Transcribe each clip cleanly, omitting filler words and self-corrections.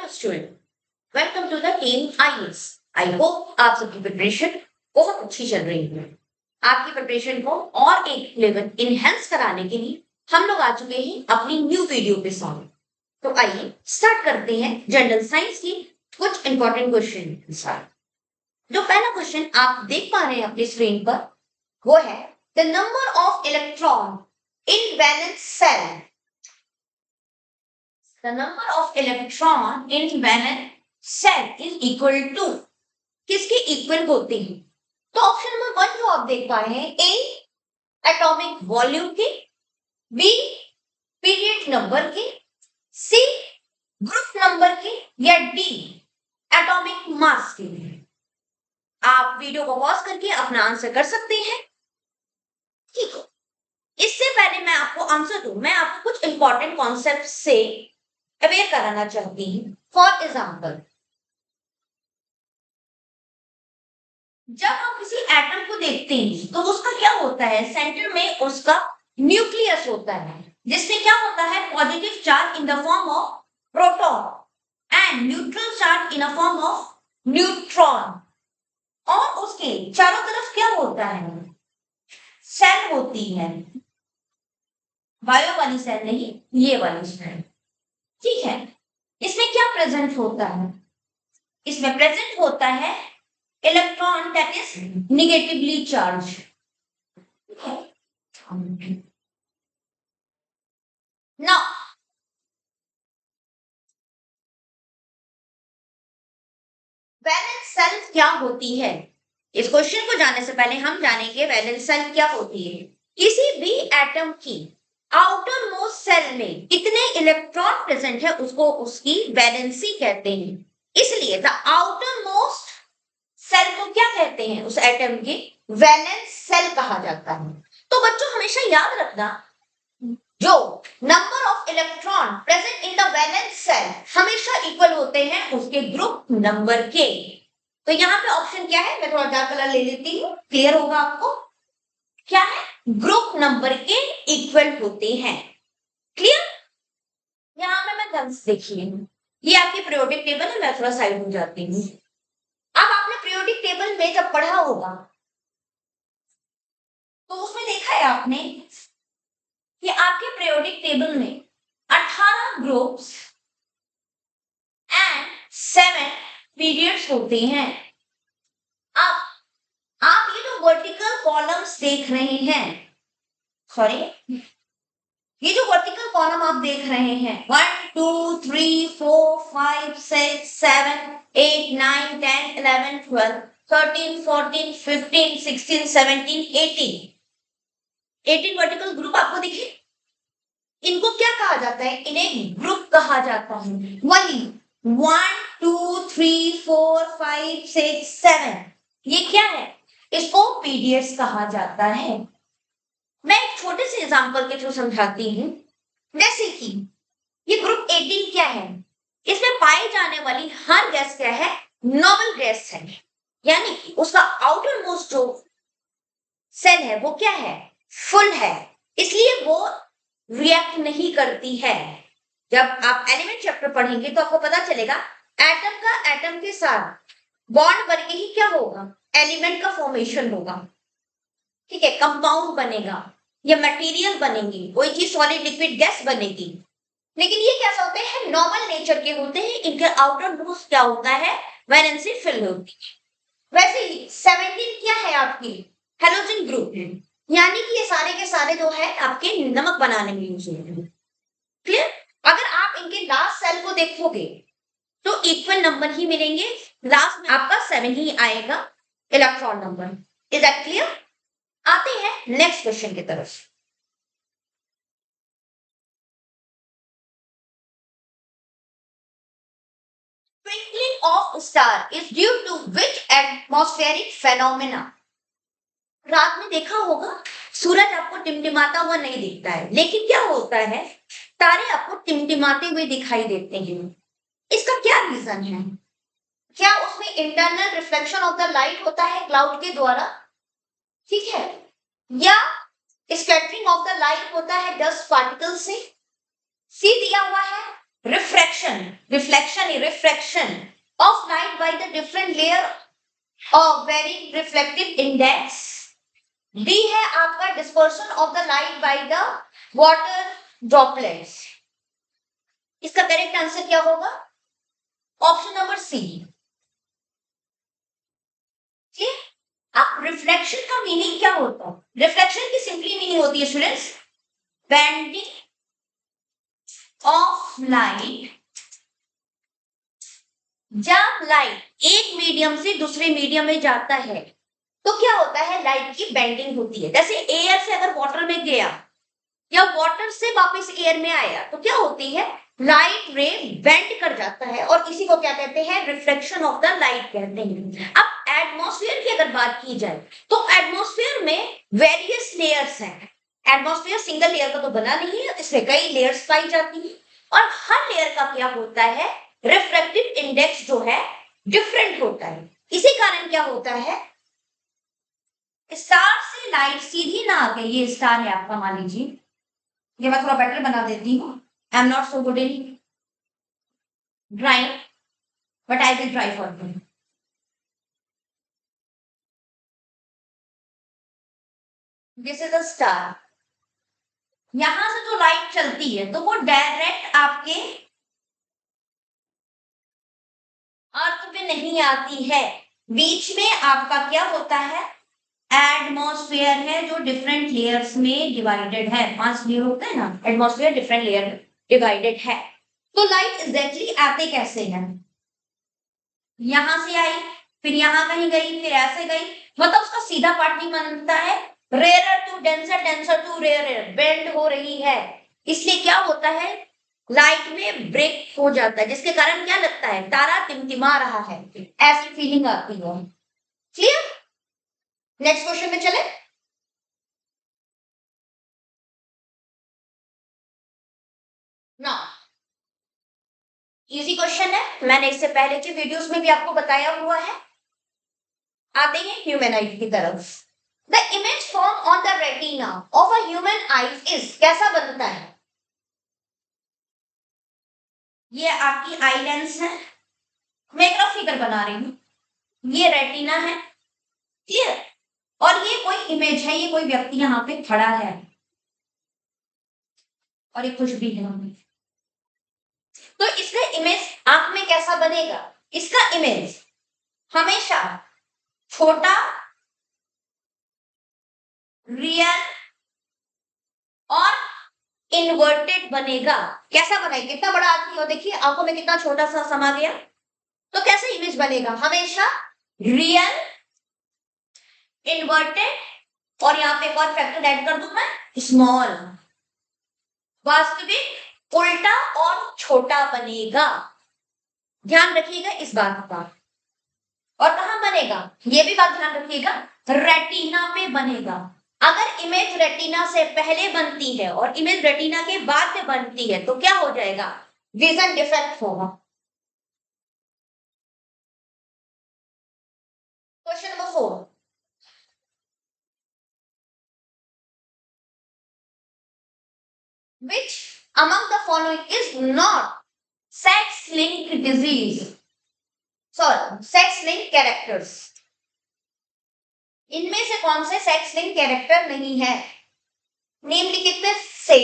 Hello student, welcome to the team IAS. I hope आप सबकी preparation बहुत अच्छी चल रही है। आपकी प्रिपरेशन को और एक लेवल इनहेंस कराने के लिए हम लोग आ चुके हैं अपनी न्यू वीडियो के साथ। तो आइए स्टार्ट करते हैं जनरल साइंस की कुछ इंपॉर्टेंट क्वेश्चन के साथ। जो पहला क्वेश्चन आप देख पा रहे हैं अपनी स्क्रीन पर वो है the number of electron in valence shell. The number of electron in valence cell is equal to किसके इक्वल होते हैं? तो ऑप्शन नंबर 1 जो आप देख पा रहे हैं ए एटॉमिक वॉल्यूम के, बी पीरियड नंबर के, सी ग्रुप नंबर के या डी एटॉमिक मास के। आप वीडियो को पॉज करके अपना आंसर कर सकते हैं। ठीक है, इससे पहले मैं आपको आंसर दूं, मैं आपको कुछ इंपॉर्टेंट कॉन्सेप्ट से अवेयर कराना चाहती हूँ। फॉर एग्जाम्पल, जब हम किसी एटम को देखते हैं तो उसका क्या होता है, सेंटर में उसका न्यूक्लियस होता है जिसमें क्या होता है, positive charge in the form of proton and neutral charge in the form of neutron. और उसके चारों तरफ क्या होता है, सेल होती है, बायो वाली सेल नहीं, ये वाली सेल। ठीक है, इसमें क्या प्रेजेंट होता है, इसमें प्रेजेंट होता है electron that is negatively charge. Now valence shell क्या होती है, इस क्वेश्चन को जानने से पहले हम जानेंगे वैलेंस सेल क्या होती है। किसी भी एटम की आउटर मोस्ट सेल में कितने इलेक्ट्रॉन प्रेजेंट है उसको उसकी वैलेंसी कहते हैं। इसलिए द आउटर मोस्ट सेल को क्या कहते हैं, उस एटम के वैलेंस सेल कहा जाता है। तो बच्चों हमेशा याद रखना, जो number of electron present in the valence shell हमेशा इक्वल होते हैं उसके ग्रुप नंबर के। तो यहाँ पे ऑप्शन क्या है, मैं थोड़ा डार्क कलर ले लेती हूँ, क्लियर होगा आपको। क्या है, ग्रुप नंबर के इक्वल होते हैं। क्लियर, यहाँ पे मैं कंस देखिए, ये आपकी पीरियोडिक टेबल है, मैं थोड़ा साइड में जाती हूँ। अब आपने पीरियोडिक टेबल में जब पढ़ा होगा तो उसमें देखा है आपने कि आपके पीरियोडिक टेबल में 18 ग्रुप्स एंड 7 पीरियड्स होते हैं। अब आप ये जो वर्टिकल कॉलम्स देख रहे हैं, सॉरी, ये जो वर्टिकल कॉलम आप देख रहे हैं 1 2 3 4 5 6 7 8 9 10 11 12 13 14 15 16 17 18 वर्टिकल ग्रुप आपको दिखे। इनको क्या कहा जाता है, इन्हें ग्रुप कहा जाता है। वही 1 2 3 4 5 6 7 ये क्या है, इसको पीरियड्स कहा जाता है। मैं एक छोटे से एग्जांपल के थ्रू समझाती हूँ। जैसे कि ये ग्रुप 18 क्या है, इसमें पाई जाने वाली हर गैस क्या है, नोबल गैस है, यानी कि उसका आउटर मोस्ट जो सेल है वो क्या है, फुल है, इसलिए वो रिएक्ट नहीं करती है। जब आप एलिमेंट चैप्टर पढ़ेंगे तो आपको पता चलेगा एटम का एटम के साथ बॉन्ड बन के ही क्या होगा, एलिमेंट का फॉर्मेशन होगा। ठीक है, कंपाउंड बनेगा या मटेरियल बनेंगी, कोई चीज सॉलिड लिक्विड गैस बनेगी। लेकिन ये कैसा होते हैं, नॉर्मल नेचर के होते हैं, इनके आउटर मोस्ट क्या होता है, वैलेंसी फिल होती है। वैसे ही 17 क्या है आपकी, हेलोजन ग्रुप है, यानी कि ये सारे के सारे जो है आपके नमक बनाने में यूज होते हैं। क्लियर, अगर आप इनके लास्ट सेल को देखोगे तो इक्वल नंबर ही मिलेंगे, लास्ट में आपका 7 ही आएगा electron number. Is that clear? आते हैं नेक्स्ट क्वेश्चन की तरफ। Twinkling of star is due to which atmospheric phenomena. रात में देखा होगा सूरज आपको टिमटिमाता हुआ नहीं दिखता है, लेकिन क्या होता है, तारे आपको टिमटिमाते हुए दिखाई देते हैं। इसका क्या रीजन है, क्या उसमें internal reflection of the light होता है क्लाउड के द्वारा, ठीक है, या स्कैटरिंग ऑफ द लाइट होता है डस्ट पार्टिकल से, सी दिया हुआ है refraction refraction of light by the different layer of varying reflective index. D है आपका dispersion of the light by the water droplets. इसका करेक्ट आंसर क्या होगा? Option number C. आप रिफ्लेक्शन का मीनिंग क्या होता है? रिफ्लेक्शन की सिंपली मीनिंग होती है स्टूडेंट्स, बेंडिंग ऑफ लाइट. जब लाइट एक मीडियम से दूसरे मीडियम में जाता है तो क्या होता है? लाइट की बेंडिंग होती है. जैसे एयर से अगर वाटर में गया या वाटर से वापस एयर में आया तो क्या होती है? लाइट रे बेंड कर जाता है और इसी को क्या कहते हैं? रिफ्लेक्शन ऑफ द लाइट कहते हैं. अब एटमॉस्फेयर की अगर बात की जाए तो एटमॉस्फेयर में वेरियस लेयर्स हैं. एटमॉस्फेयर सिंगल लेयर का तो बना नहीं है, इसमें कई लेयर्स पाई जाती है और हर लेयर का क्या होता है? रिफ्रैक्टिव इंडेक्स जो है डिफरेंट होता है. इसी कारण क्या होता है? स्टार से लाइट सीधी ना आके, ये स्टार है आपका मान लीजिए, ये मैं थोड़ा बेटर बना देती हूँ. I am not so good in drawing but I will try for you. This is a star. यहां से जो लाइट चलती है तो वो डायरेक्ट आपके अर्थ पे नहीं आती है. बीच में आपका क्या होता है? एटमॉस्फेयर है जो डिफरेंट लेयर्स में डिवाइडेड है. 5 लेयर होते हैं ना, एटमॉस्फेयर डिफरेंट लेयर डिवाइडेड है. तो लाइट एग्जैक्टली आते कैसे हैं? यहां से आई, फिर यहां कहीं गई, फिर ऐसे गई, मतलब उसका सीधा पार्ट नहीं बनता है. Rare to denser, denser to rare, bend हो रही है. इसलिए क्या होता है? लाइट में ब्रेक हो जाता है, जिसके कारण क्या लगता है? तारा टिमटिमा रहा है, ऐसी फीलिंग आती है. क्लियर? नेक्स्ट क्वेश्चन में चले. ना इजी क्वेश्चन है, मैंने इससे पहले के वीडियोस में भी आपको बताया हुआ है. आते हैं ह्यूमन आई की तरफ. The image form on the retina of a human eyes is, कैसा बनता है? ये आपकी आई लेंस है, मैं एक फिगर बना रही हूं. ये रेटिना है, क्लियर? और ये कोई इमेज है, ये कोई व्यक्ति यहाँ पे खड़ा है और ये कुछ भी है. तो इसका इमेज आंख में कैसा बनेगा? इसका इमेज हमेशा छोटा, रियल और इन्वर्टेड बनेगा. कैसा बनेगा? कितना बड़ा आदमी हो, देखिए आंखों में कितना छोटा सा समा गया. तो कैसे इमेज बनेगा? हमेशा रियल, इन्वर्टेड और यहाँ पे एक और फैक्टर ऐड कर दूं मैं, स्मॉल. वास्तविक उल्टा और छोटा बनेगा. ध्यान रखिएगा इस बात का. और कहां बनेगा? ये भी बात ध्यान रखिएगा, रेटिना पे बनेगा. अगर इमेज रेटिना से पहले बनती है और इमेज रेटिना के बाद में बनती है तो क्या हो जाएगा? विजन डिफेक्ट होगा. Question number 4. Which among the following is not sex-linked disease? Sorry, sex-linked characters. इनमें से कौन से सेक्स लिंक कैरेक्टर नहीं है? निम्नलिखित में से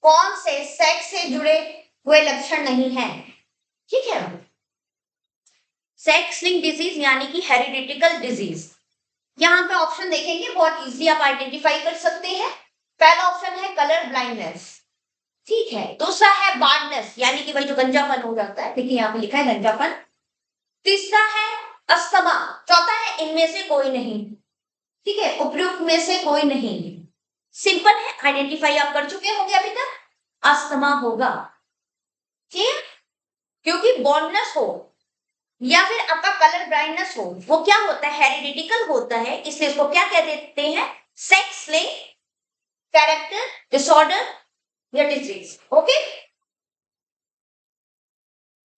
कौन से सेक्स से जुड़े हुए लक्षण नहीं है? ठीक है, सेक्स लिंक डिजीज यानी कि हेरिडिटिकल डिजीज. यहां पे ऑप्शन देखेंगे, बहुत इजीली आप आइडेंटिफाई कर सकते हैं. पहला ऑप्शन है कलर ब्लाइंडनेस, ठीक है. दूसरा है बार्डनेस, यानी कि भाई जो गंजापन हो जाता है, देखिए यहाँ पे लिखा है गंजापन. तीसरा है अस्थमा. चौथा है इनमें से कोई नहीं. ठीक है, उपयुक्त में से कोई नहीं. सिंपल है, आइडेंटिफाई आप कर चुके होंगे अभी तक. अस्थमा होगा, ठीक, क्योंकि बॉन्डनेस हो या फिर आपका कलर ब्लाइंडनेस हो, वो क्या होता है? हेरिडिटिकल होता है. इसलिए इसको क्या कह देते हैं? सेक्स लिंक कैरेक्टर डिसऑर्डर या disease. Okay,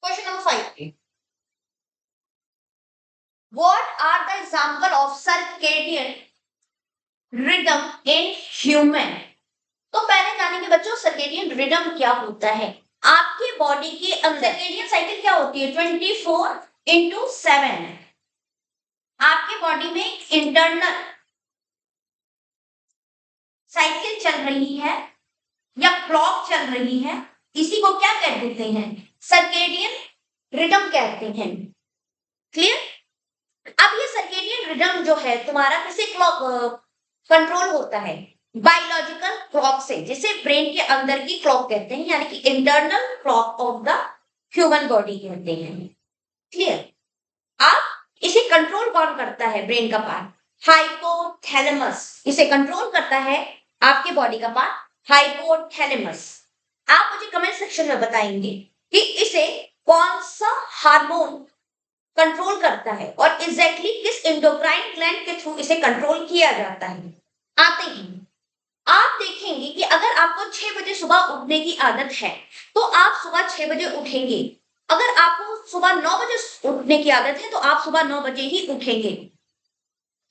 question number 5. What are the example of circadian rhythm in human? तो पहले जानेंगे बच्चों सर्केडियन रिदम क्या होता है. आपके बॉडी के अंदर सर्केडियन साइकिल क्या होती है? 24/7 है। आपके बॉडी में इंटरनल साइकिल चल रही है या क्लॉक चल रही है, इसी को क्या कह देते हैं? सर्केडियन रिदम कहते हैं। क्लियर? अब ये सर्केडियन रिदम जो है तुम्हारा किसे क्लॉक कंट्रोल होता है? बायोलॉजिकल क्लॉक से, जिसे ब्रेन के अंदर की क्लॉक कहते हैं, यानी कि internal clock of the human body कहते हैं। क्लियर? अब इसे कंट्रोल कौन करता है? ब्रेन का पार्ट हाइपोथैलेमस इसे कंट्रोल करता है। आपके बॉडी का पार्ट हाइपोथैलेमस। आप मुझे कमेंट सेक्शन में बताएंगे कि इसे कौन सा हार्मोन कंट्रोल करता है और एग्जैक्टली किस एंडोक्राइन ग्लैंड के थ्रू इसे कंट्रोल किया जाता है। आते ही आप देखेंगे कि अगर आपको 6 बजे सुबह उठने की आदत है तो आप सुबह 6 बजे उठेंगे। अगर आपको सुबह 9 बजे उठने की आदत है तो आप सुबह 9 बजे ही उठेंगे।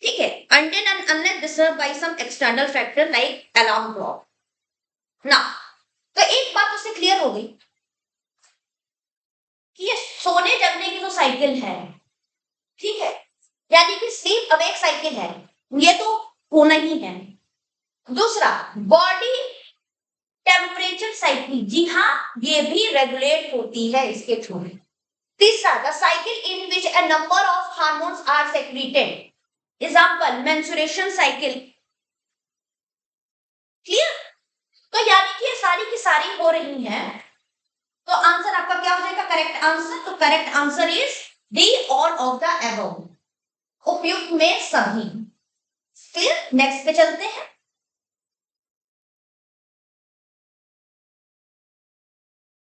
ठीक है? Until and unless disturbed by some external factor like alarm clock. ना तो एक बात उससे क्लियर हो गई कि ये सोने जगने की जो साइकिल है, ठीक है, यानी कि स्लीप अवेक साइकिल है, ये तो होना ही है। दूसरा, बॉडी टेम्परेचर साइकिल, जी हाँ, ये भी रेगुलेट होती है इसके थ्रू। तीसरा, the cycle in which a number of hormones are secreted, example menstruation cycle. Clear? तो यानी कि ये सारी की सारी हो रही हैं। तो आंसर आपका क्या हो जाएगा? Correct answer. तो correct answer is D, all of the above, उपयुक्त में सभी। फिर नेक्स्ट पे चलते हैं।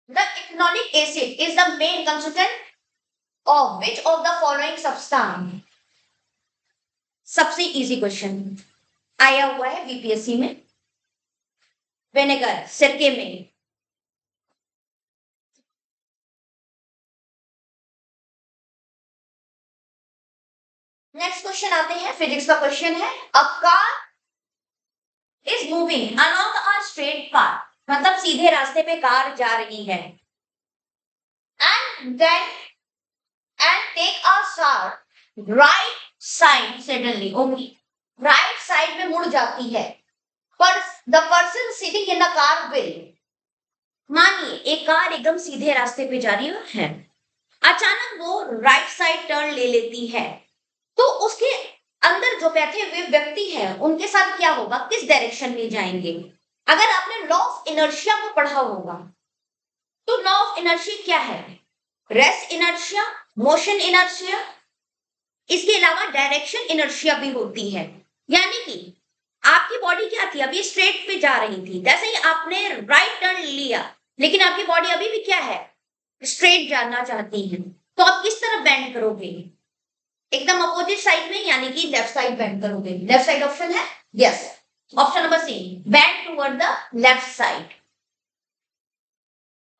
The ethanolic acid is the main constituent of which of the following substance? सबसे इजी क्वेश्चन आया हुआ है बीपीएससी में। विनेगर, सिरके में। नेक्स्ट क्वेश्चन आते हैं, फिजिक्स का क्वेश्चन है। A car is moving along a straight path, मतलब सीधे रास्ते पे कार जा रही है। And then and take a sharp right side suddenly, only right side में मुड़ जाती है। पर the person sitting in the car will, मानिए एक कार एकदम सीधे रास्ते पे जा रही है, अचानक वो राइट साइड टर्न ले लेती है, तो उसके अंदर जो बैठे हुए व्यक्ति हैं उनके साथ क्या होगा? किस डायरेक्शन में जाएंगे? अगर आपने लॉ ऑफ इनर्शिया को पढ़ा होगा तो लॉ ऑफ इनर्शिया क्या है? रेस्ट इनर्शिया, मोशन इनर्शिया, इसके अलावा डायरेक्शन इनर्शिया भी होती है। यानी कि आपकी बॉडी क्या थी? अभी स्ट्रेट पे जा रही थी, जैसे ही आपने राइट टर्न लिया, लेकिन आपकी बॉडी अभी भी क्या है? स्ट्रेट जाना चाहती है, तो आप किस तरफ बेंड करोगे? एकदम अपोजिट साइड में, यानी कि लेफ्ट साइड बेंड करोगे। लेफ्ट साइड ऑप्शन है? Yes, option number C, bend toward the left side.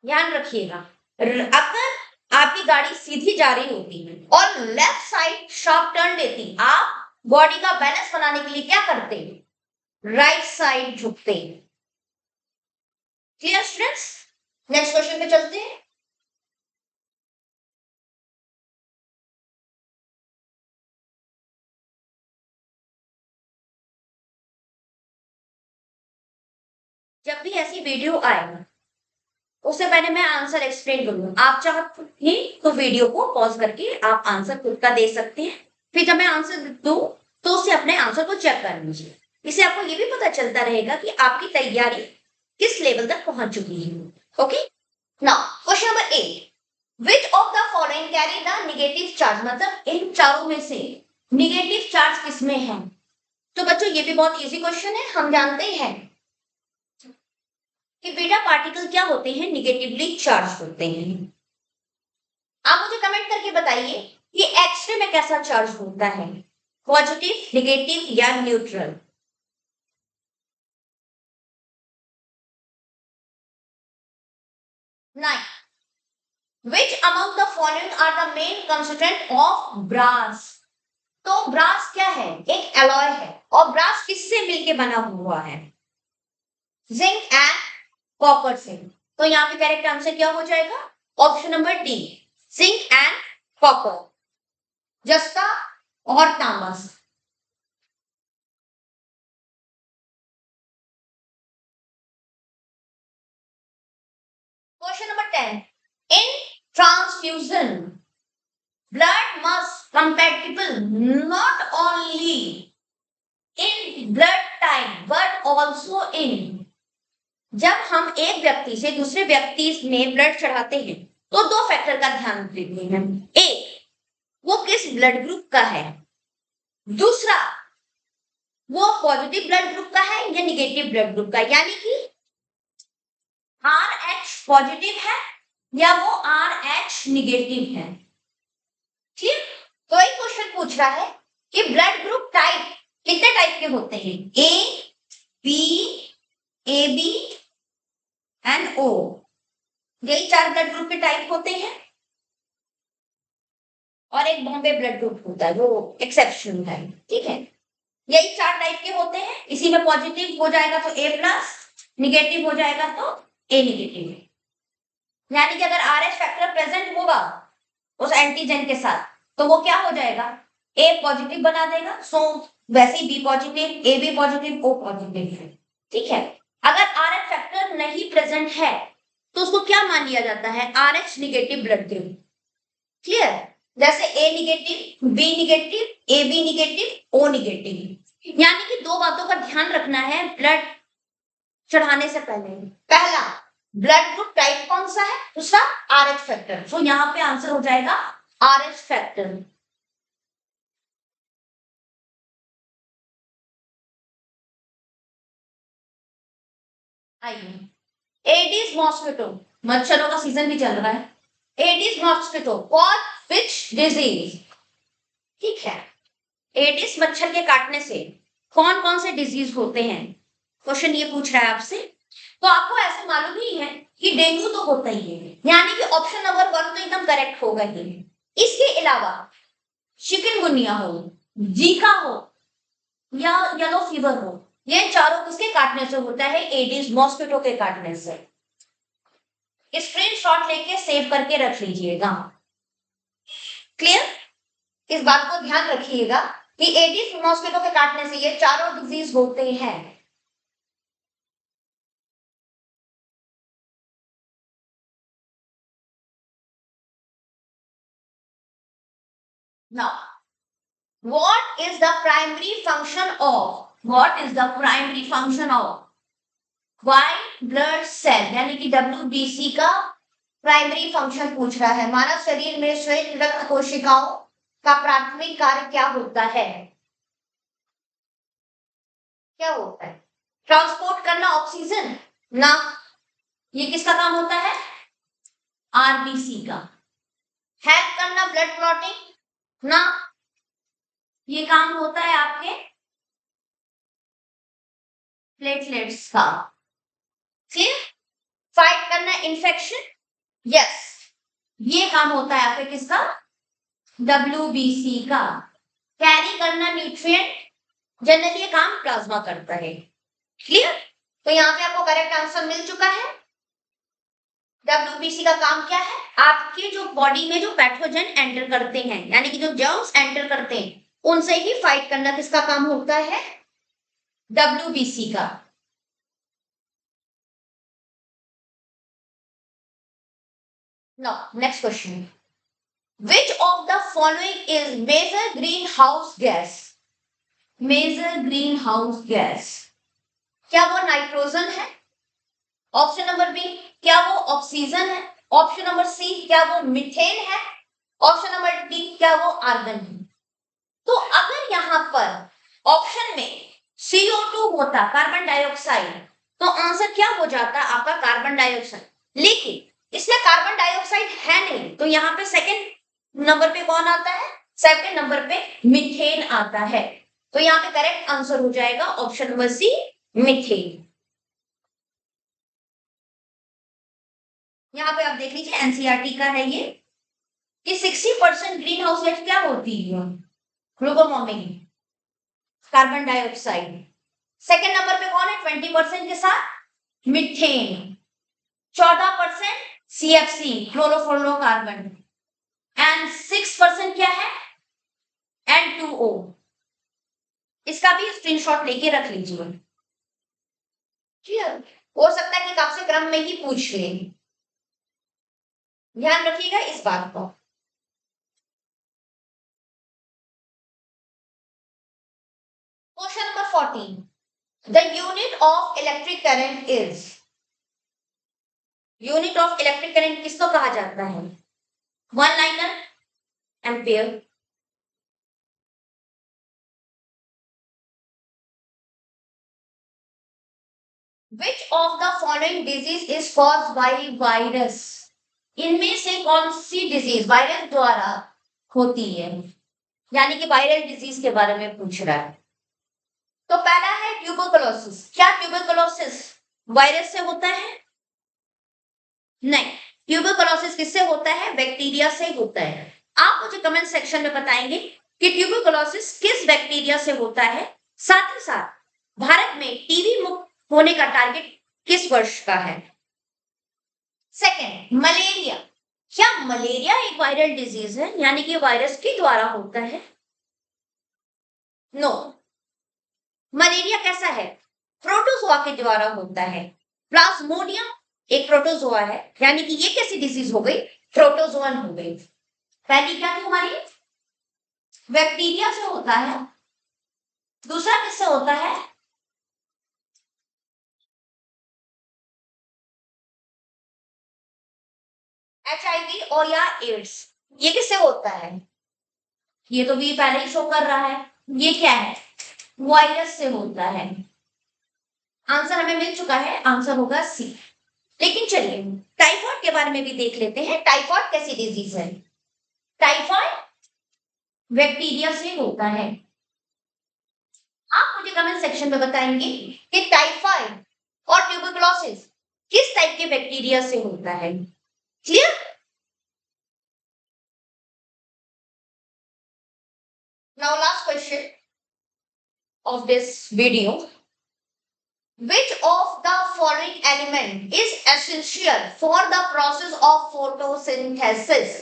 ध्यान रखिएगा, अगर आपकी गाड़ी सीधी जा रही होती है और लेफ्ट साइड शार्प टर्न लेती, आप बॉडी का बैलेंस बनाने के लिए क्या करते? राइट साइड झुकते। Clear students? नेक्स्ट क्वेश्चन पे चलते हैं। जब भी ऐसी वीडियो आए उससे पहले मैं आंसर एक्सप्लेन करूंगा। आप चाहे तो वीडियो को पॉज करके आप आंसर खुद का दे सकते हैं। फिर जब मैं आंसर दूं तो उससे अपने आंसर को चेक कर लीजिए। इससे आपको ये भी पता चलता रहेगा कि आपकी तैयारी किस लेवल तक पहुंच चुकी है। Okay, now question number 8, which of the following carry the negative charge, मतलब इन चारों में से नेगेटिव चार्ज किसमें है? तो बच्चों ये भी बहुत इजी क्वेश्चन है। हम जानते हैं कि बीटा पार्टिकल क्या होते हैं? निगेटिवली चार्ज होते हैं। आप मुझे कमेंट करके बताइए कि एक्सरे में कैसा चार्ज होता है? पॉजिटिव, नेगेटिव या neutral? Nine, which among the following are the main constituent of brass? तो ब्रास क्या है? एक एलॉय है। और ब्रास किससे मिलके बना हुआ है? जिंक एंड कॉपर से। तो यहाँ पे करेक्ट आंसर क्या हो जाएगा? Option number D, zinc and copper, जस्ता और तांबा। Question number 10, in transfusion blood must compatible not only in blood type but also in, जब हम एक व्यक्ति से दूसरे व्यक्ति में ब्लड चढ़ाते हैं तो दो फैक्टर का ध्यान देते हैं। एक, वो किस ब्लड ग्रुप का है, दूसरा वो पॉजिटिव ब्लड ग्रुप का है या निगेटिव ब्लड ग्रुप का, यानी कि RH पॉजिटिव है या वो RH निगेटिव है। ठीक, तो एक क्वेश्चन पूछ रहा है कि ब्लड ग्रुप टाइप कितने टाइप के होते हैं, ए, बी, ए बी एंड ओ, यही 4 ब्लड ग्रुप के टाइप होते हैं। और एक बॉम्बे ब्लड ग्रुप होता है, वो एक्सेप्शन है। ठीक है, यही 4 टाइप के होते हैं। इसी में पॉजिटिव हो जाएगा तो ए प्लस, निगेटिव हो जाएगा तो ए निगेटिव। यानी कि अगर RH फैक्टर प्रेजेंट होगा उस एंटीजन के साथ तो वो क्या हो जाएगा, ए पॉजिटिव बना देगा। सो वैसे ही B positive, A B positive, O positive है। ठीक है, अगर RH फैक्टर नहीं प्रेजेंट है तो उसको क्या मान लिया जाता है, RH negative blood group. Clear, जैसे A negative, B negative, A B negative, O negative. यानी कि दो बातों का ध्यान रखना है ब्लड चढ़ाने से पहले। पहला, ब्लड ग्रुप टाइप कौन सा है, दूसरा RH फैक्टर। तो यहाँ पे आंसर हो जाएगा RH फैक्टर। आइए, एडिस मॉस्किटो, मच्छरों का सीजन भी चल रहा है। Aedes mosquito cause which disease. ठीक है, एडिस मच्छर के काटने से कौन कौन से डिजीज होते हैं, क्वेश्चन ये पूछ रहा है आपसे। तो आपको ऐसे मालूम ही है कि डेंगू तो होता ही है, यानी कि ऑप्शन नंबर 1 तो एकदम करेक्ट होगा ही। इसके अलावा चिकनगुनिया हो, जीका हो या येलो फीवर हो, ये चारों किसके काटने से होता है, एडिस मॉस्किटो के काटने से। स्क्रीनशॉट लेके सेव करके रख लीजिएगा। क्लियर, इस बात को ध्यान रखिएगा कि एडिस मॉस्किटो के काटने से ये चारों डिजीज होते हैं। Now, what is the primary function of white blood cell, यानी कि WBC का प्राइमरी फंक्शन पूछ रहा है। मानव शरीर में श्वेत रक्त कोशिकाओं का प्राथमिक कार्य क्या होता है, क्या होता है, ट्रांसपोर्ट करना ऑक्सीजन ना, ये किसका काम होता है, RBC का। हेल्प करना ब्लड क्लॉटिंग ना, ये काम होता है आपके प्लेटलेट्स का। फिर फाइट करना इन्फेक्शन, यस, ये काम होता है आपके किसका, WBC का। कैरी करना न्यूट्रिएंट, जनरली ये काम प्लाज्मा करता है। क्लियर, तो यहाँ पे आपको करेक्ट आंसर मिल चुका है। WBC का काम क्या है, आपके जो बॉडी में जो पैथोजन एंटर करते हैं, यानी कि जो जर्म्स एंटर करते हैं, उनसे ही फाइट करना किसका काम होता है, WBC का। Now, next question. Which of the following is major greenhouse gas? Major greenhouse gas. क्या वो नाइट्रोजन है, ऑप्शन नंबर बी क्या वो ऑक्सीजन है, ऑप्शन नंबर सी क्या वो मीथेन है, ऑप्शन नंबर डी क्या वो आर्गन है। तो अगर यहाँ पर ऑप्शन में CO2 होता, कार्बन डाइऑक्साइड, तो आंसर क्या हो जाता आपका, कार्बन डाइऑक्साइड। लेकिन इसमें कार्बन डाइऑक्साइड है नहीं, तो यहाँ पे सेकंड नंबर पे कौन आता है, सेकंड नंबर पे मीथेन आता है। तो यहाँ पे करेक्ट आंसर हो जाएगा ऑप्शन नंबर सी, मीथेन। यहाँ पे आप देख लीजिए एनसीईआरटी का है ये, कि 60% ग्रीन हाउस गैस क्या होती है, global warming, carbon dioxide. Second number पे कौन है 20% के साथ, मीथेन। 14% CFC क्लोरोफ्लोरोकार्बन एंड 6% क्या है N2O। इसका भी स्क्रीनशॉट लेके रख लीजिए। क्लियर? हो सकता है कि आपसे क्रम में ही पूछ ले, ध्यान रखिएगा इस बात को। Question number 14, the unit of electric current is. Unit of electric current किसको कहा जाता है? One liner, ampere, which of the following disease is caused by virus. इनमें से कौन सी डिजीज वायरस द्वारा होती है, यानी कि वायरल डिजीज के बारे में पूछ रहा है। तो पहला है ट्यूबरकुलोसिस। क्या ट्यूबरकुलोसिस वायरस से होता है? नहीं, ट्यूबरकुलोसिस किससे होता है? बैक्टीरिया से होता है। आप मुझे कमेंट सेक्शन में बताएंगे कि ट्यूबरकुलोसिस किस बैक्टीरिया से होता है। साथ ही साथ भारत में टीबी मुक्त होने का टारगेट किस वर्ष का है? Second, malaria. क्या मलेरिया एक वायरल डिजीज है, यानी कि वायरस के द्वारा होता है? नो। मलेरिया कैसा है? प्रोटोजोआ के द्वारा होता है। प्लाज्मोडियम एक प्रोटोजोआ है, यानी कि ये कैसी डिजीज हो गई? प्रोटोजोअन हो गई। पहली क्या थी हमारी? बैक्टीरिया से होता है। दूसरा किससे होता है? HIV और या एड्स। ये किससे होता है? ये तो भी पहले ही शो कर रहा है। ये क्या है? वायरस से होता है। आंसर हमें मिल चुका है, आंसर होगा सी। लेकिन चलिए टाइफॉइड के बारे में भी देख लेते हैं। टाइफॉइड कैसी डिजीज है? टाइफॉइड बैक्टीरिया से होता है। आप मुझे कमेंट सेक्शन में बताएंगे कि टाइफाइड और ट्यूबरकुलोसिस किस टाइप के बैक्टीरिया से होता है। Clear? Now last question of this video, which of the following element is essential for the process of photosynthesis?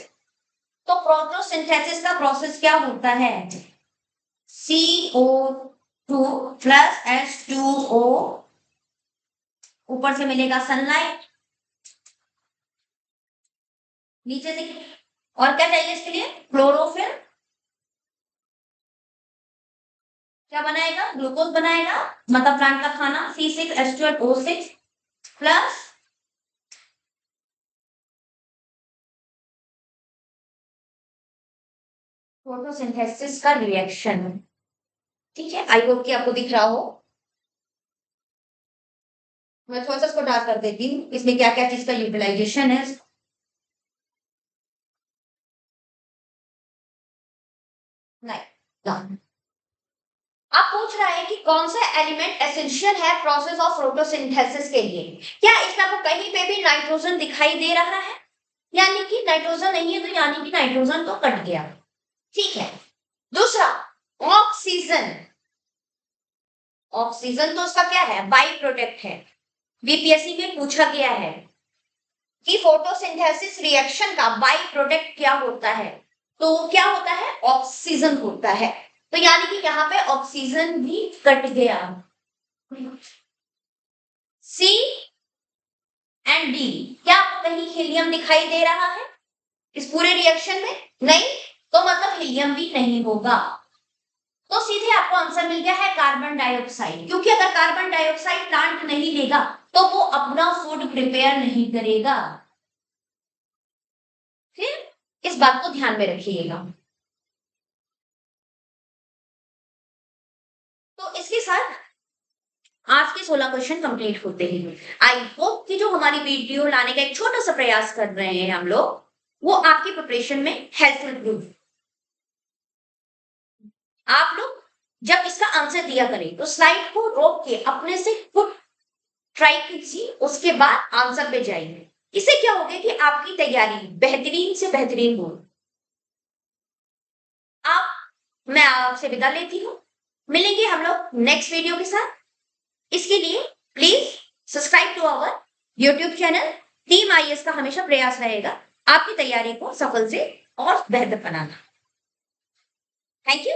तो फोटोसिंथेसिस का प्रोसेस क्या होता है? CO2 प्लस H2O, ऊपर से मिलेगा सनलाइट, नीचे से और क्या चाहिए इसके लिए? क्लोरोफिल। क्या बनाएगा? ग्लूकोज बनाएगा, मतलब प्लांट का खाना। C6H12O6 प्लस फोटोसिंथेसिस का रिएक्शन। ठीक है, आई होप कि आपको दिख रहा हो। मैं थोड़ा सा इसको डार्क कर देती हूँ, इसमें क्या क्या चीज का यूटिलाइजेशन है। नहीं, आप पूछ रहा है कि कौन सा एलिमेंट एसेंशियल है प्रोसेस ऑफ फोटोसिंथेसिस के लिए। क्या इसमें आपको कहीं पे भी नाइट्रोजन दिखाई दे रहा है? यानी कि नाइट्रोजन नहीं है, तो यानी कि नाइट्रोजन तो कट गया। ठीक है। दूसरा, ऑक्सीजन। ऑक्सीजन तो उसका क्या है? बाई प्रोडक्ट है। बीपीएससी में पूछा गया है कि फोटोसिंथेसिस रिएक्शन का बाई प्रोडक्ट क्या होता है, तो क्या होता है? ऑक्सीजन होता है। तो यानी कि यहाँ पे ऑक्सीजन भी कट गया। सी एंड डी, क्या आपको कहीं हीलियम दिखाई दे रहा है इस पूरे रिएक्शन में? नहीं, तो मतलब हीलियम भी नहीं होगा। तो सीधे आपको आंसर मिल गया है कार्बन डाइऑक्साइड, क्योंकि अगर कार्बन डाइऑक्साइड प्लांट नहीं लेगा तो वो अपना फूड प्रिपेयर नहीं करेगा। फिर इस बात को ध्यान में रखिएगा। तो इसके साथ आज के 16 क्वेश्चन कंप्लीट होते हैं। आई होप कि जो हमारी वीडियो लाने का एक छोटा सा प्रयास कर रहे हैं हम लोग, वो आपकी प्रिपरेशन में हेल्पफुल प्रूफ। आप लोग जब इसका आंसर दिया करें तो स्लाइड को रोक के अपने से खुद ट्राई कीजिए, उसके बाद आंसर पे जाइए। इससे क्या होगा कि आपकी तैयारी बेहतरीन से बेहतरीन हो। आप मैं आपसे विदा लेती हूँ, मिलेंगे हम लोग नेक्स्ट वीडियो के साथ। इसके लिए please subscribe to our YouTube channel team IAS का हमेशा प्रयास रहेगा आपकी तैयारी को सफल से और बेहतर बनाना। Thank you.